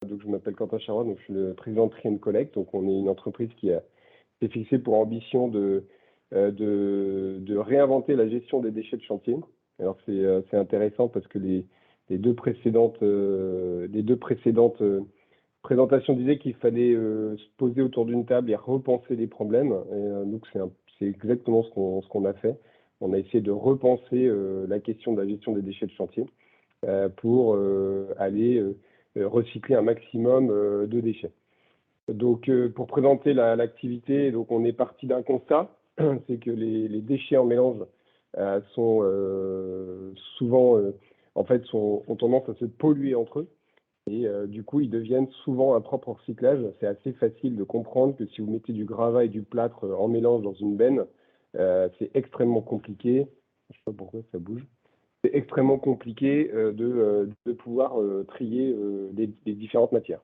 Donc, je m'appelle Quentin Charois, donc je suis le président de Tri & Collect. Donc, on est une entreprise qui s'est fixée pour ambition de réinventer la gestion des déchets de chantier. Alors, c'est intéressant parce que les deux précédentes présentations disaient qu'il fallait se poser autour d'une table et repenser les problèmes. Et, donc, c'est exactement ce qu'on a fait. On a essayé de repenser la question de la gestion des déchets de chantier pour aller recycler un maximum de déchets. Donc, pour présenter l'activité, donc on est parti d'un constat, c'est que les déchets en mélange sont souvent, ont tendance à se polluer entre eux. Et du coup, ils deviennent souvent impropres au recyclage. C'est assez facile de comprendre que si vous mettez du gravat et du plâtre en mélange dans une benne, c'est extrêmement compliqué. Je ne sais pas pourquoi ça bouge. C'est extrêmement compliqué de pouvoir trier les différentes matières.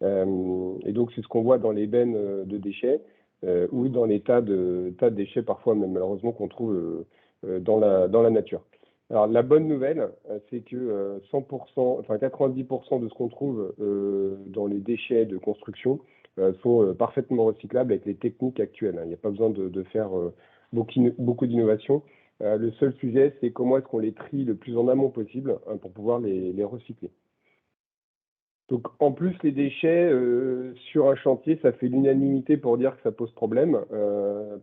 Et donc, c'est ce qu'on voit dans les bennes de déchets ou dans les tas de déchets, parfois même malheureusement, qu'on trouve dans la nature. Alors, la bonne nouvelle, c'est que 100%, enfin 90% de ce qu'on trouve dans les déchets de construction sont parfaitement recyclables avec les techniques actuelles. Il n'y a pas besoin de faire beaucoup d'innovation. Le seul sujet, c'est comment est-ce qu'on les trie le plus en amont possible pour pouvoir les recycler. Donc, en plus, les déchets sur un chantier, ça fait l'unanimité pour dire que ça pose problème,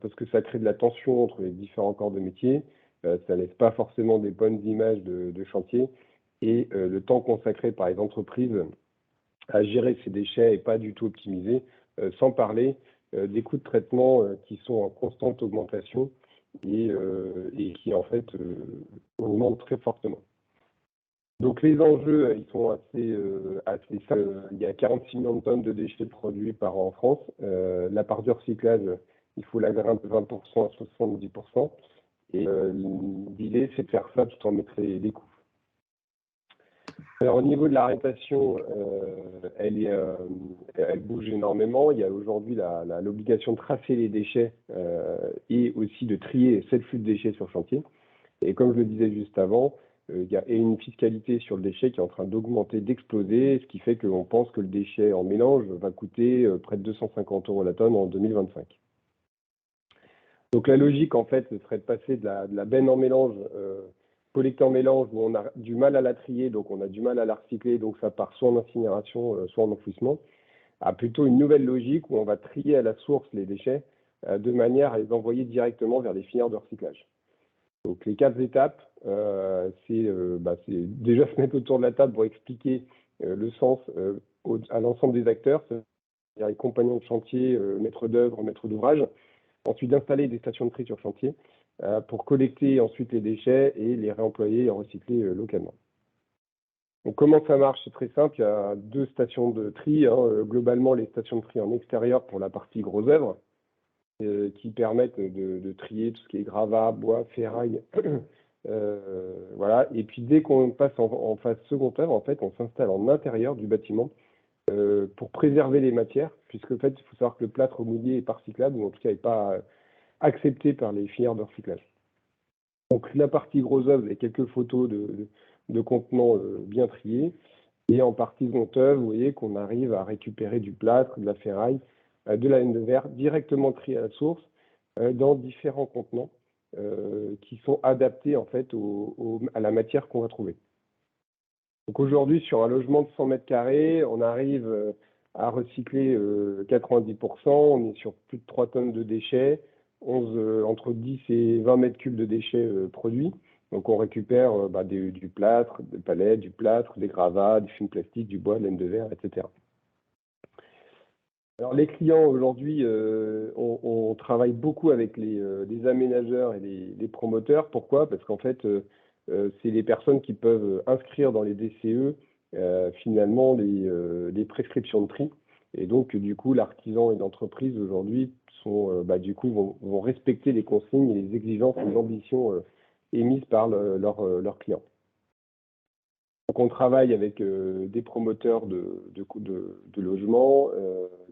parce que ça crée de la tension entre les différents corps de métier, ça laisse pas forcément des bonnes images de chantier, et le temps consacré par les entreprises à gérer ces déchets n'est pas du tout optimisé, sans parler des coûts de traitement qui sont en constante augmentation et qui, en fait, augmentent très fortement. Donc les enjeux, ils sont assez simples. Il y a 46 millions de tonnes de déchets produits par an en France. La part du recyclage, il faut la grimper de 20% à 70%. Et l'idée, c'est de faire ça tout en mettant les coûts. Alors, au niveau de l'arrêtation, elle bouge énormément. Il y a aujourd'hui l'obligation de tracer les déchets et aussi de trier 7 flux de déchets sur chantier. Et comme je le disais juste avant, il y a une fiscalité sur le déchet qui est en train d'augmenter, d'exploser, ce qui fait qu'on pense que le déchet en mélange va coûter près de 250 € la tonne en 2025. Donc la logique, en fait, ce serait de passer de la benne en mélange, collectée en mélange, où on a du mal à la trier, donc on a du mal à la recycler, donc ça part soit en incinération, soit en enfouissement, à plutôt une nouvelle logique où on va trier à la source les déchets de manière à les envoyer directement vers les filières de recyclage. Donc les 4 étapes, c'est déjà se mettre autour de la table pour expliquer le sens à l'ensemble des acteurs, c'est-à-dire les compagnons de chantier, maîtres d'œuvre, maîtres d'ouvrage. Ensuite, d'installer des stations de tri sur chantier pour collecter ensuite les déchets et les réemployer et recycler localement. Donc comment ça marche? C'est très simple, il y a 2 stations de tri, globalement les stations de tri en extérieur pour la partie gros œuvre, qui permettent de trier tout ce qui est gravat, bois, ferraille. Voilà. Et puis dès qu'on passe en phase seconde œuvre, en fait, on s'installe en intérieur du bâtiment pour préserver les matières, puisque en fait, il faut savoir que le plâtre mouillé n'est pas recyclable, ou en tout cas n'est pas accepté par les filières de recyclage. Donc la partie gros œuvre, il y a quelques photos de contenants bien triés. Et en partie seconde œuvre, vous voyez qu'on arrive à récupérer du plâtre, de la ferraille, de la laine de verre directement triée à la source dans différents contenants qui sont adaptés en fait à la matière qu'on va trouver. Donc aujourd'hui, sur un logement de 100 mètres carrés, on arrive à recycler 90%, on est sur plus de 3 tonnes de déchets, entre 10 et 20 mètres cubes de déchets produits. Donc on récupère du plâtre, des palettes, du plâtre, des gravats, du film plastique, du bois, de laine de verre, etc. Alors les clients aujourd'hui, on travaille beaucoup avec les aménageurs et les promoteurs. Pourquoi? Parce qu'en fait, c'est les personnes qui peuvent inscrire dans les DCE finalement les prescriptions de tri. Et donc du coup, l'artisan et l'entreprise aujourd'hui vont respecter les consignes et les exigences et les ambitions émises par leurs clients. Donc on travaille avec des promoteurs de logements,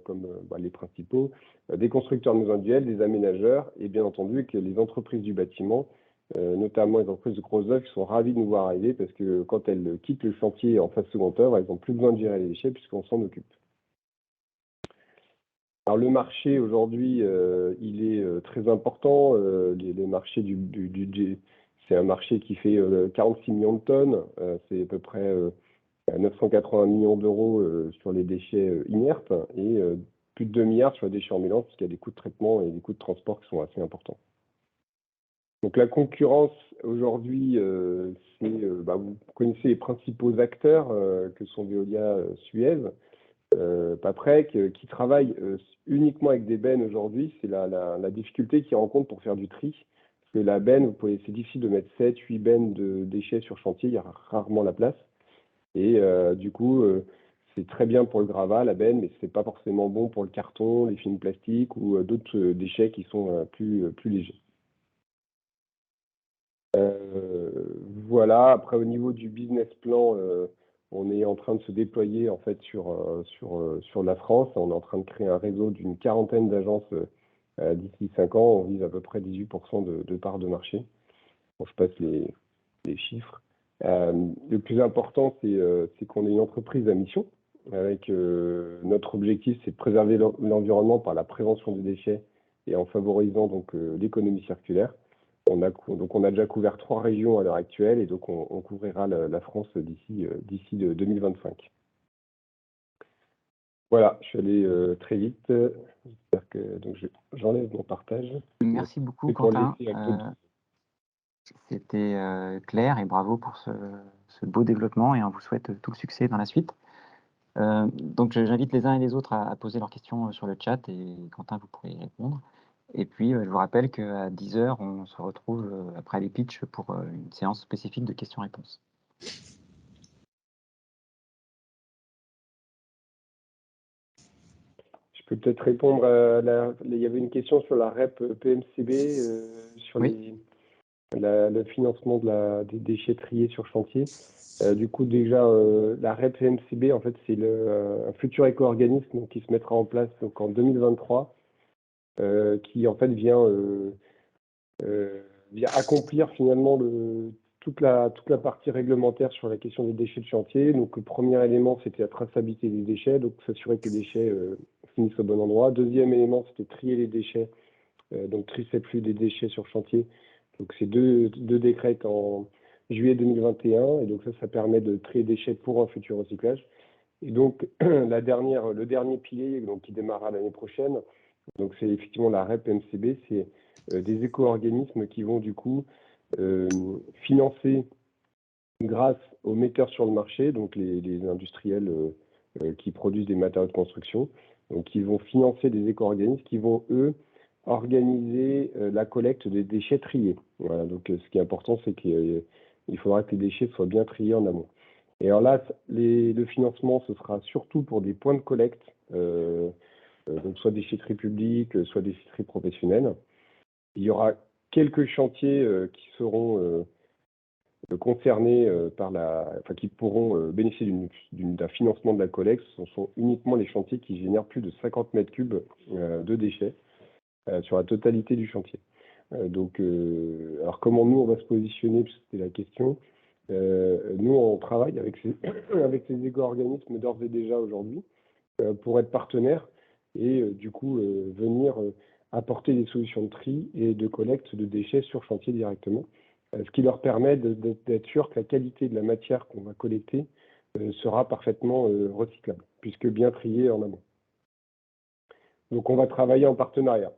comme les principaux, des constructeurs de maisons individuelles, des aménageurs et bien entendu que les entreprises du bâtiment notamment les entreprises de gros œuvres, qui sont ravies de nous voir arriver parce que quand elles quittent le chantier en phase seconde œuvre, elles n'ont plus besoin de gérer les déchets puisqu'on s'en occupe. Alors le marché aujourd'hui, il est très important. Les marchés c'est un marché qui fait 46 millions de tonnes. C'est à peu près 980 millions d'euros sur les déchets inertes et plus de 2 milliards sur les déchets ambulants, puisqu'il y a des coûts de traitement et des coûts de transport qui sont assez importants. Donc la concurrence aujourd'hui, vous connaissez les principaux acteurs que sont Veolia, Suez, Paprec, qui travaillent uniquement avec des bennes aujourd'hui. C'est la difficulté qu'ils rencontrent pour faire du tri. Parce que la benne, c'est difficile de mettre 7, 8 bennes de déchets sur chantier, il y a rarement la place. Et du coup, c'est très bien pour le gravat, la benne, mais ce n'est pas forcément bon pour le carton, les films plastiques ou d'autres déchets qui sont plus légers. Voilà, après au niveau du business plan, on est en train de se déployer en fait sur la France. On est en train de créer un réseau d'une quarantaine d'agences d'ici 5 ans. On vise à peu près 18% de part de marché. Bon, je passe les chiffres. Le plus important, c'est qu'on est une entreprise à mission. Avec notre objectif, c'est de préserver l'environnement par la prévention des déchets et en favorisant donc l'économie circulaire. On a déjà couvert 3 régions à l'heure actuelle et donc on couvrira la France d'ici 2025. Voilà, je suis allé très vite. J'espère que donc j'enlève mon partage. Merci beaucoup, Quentin. C'était clair et bravo pour ce beau développement et on vous souhaite tout le succès dans la suite. Donc j'invite les uns et les autres à poser leurs questions sur le chat et Quentin, vous pourrez y répondre. Et puis je vous rappelle qu'à 10 h, on se retrouve après les pitchs pour une séance spécifique de questions-réponses. Je peux peut-être répondre il y avait une question sur la REP PMCB, sur oui. le financement des déchets triés sur chantier. Du coup, déjà, la REP PMCB, en fait, c'est un futur éco-organisme qui se mettra en place donc, en 2023, qui en fait vient accomplir finalement toute la partie réglementaire sur la question des déchets de chantier. Donc, le premier élément, c'était la traçabilité des déchets, donc s'assurer que les déchets finissent au bon endroit. Deuxième élément, c'était trier les déchets, donc tri c'est plus des déchets sur chantier. Donc, c'est deux décrets en juillet 2021, et donc ça permet de trier des déchets pour un futur recyclage. Et donc, le dernier pilier, donc, qui démarrera l'année prochaine, donc c'est effectivement la REP MCB, c'est des éco-organismes qui vont du coup financer grâce aux metteurs sur le marché, donc les industriels qui produisent des matériaux de construction, donc qui vont financer des éco-organismes qui vont, eux, organiser la collecte des déchets triés. Voilà, donc ce qui est important, c'est qu'il faudra que les déchets soient bien triés en amont. Et alors là, le financement, ce sera surtout pour des points de collecte, donc soit déchetterie publique, soit déchetterie professionnelle. Il y aura quelques chantiers qui seront concernés qui pourront bénéficier d'un financement de la collecte. Ce sont uniquement les chantiers qui génèrent plus de 50 mètres cubes de déchets sur la totalité du chantier. Alors comment nous on va se positionner, parce que c'était la question. Nous on travaille avec ces éco-organismes d'ores et déjà aujourd'hui pour être partenaires et du coup venir apporter des solutions de tri et de collecte de déchets sur chantier directement, ce qui leur permet d'être sûr que la qualité de la matière qu'on va collecter sera parfaitement recyclable, puisque bien triée en amont. Donc on va travailler en partenariat.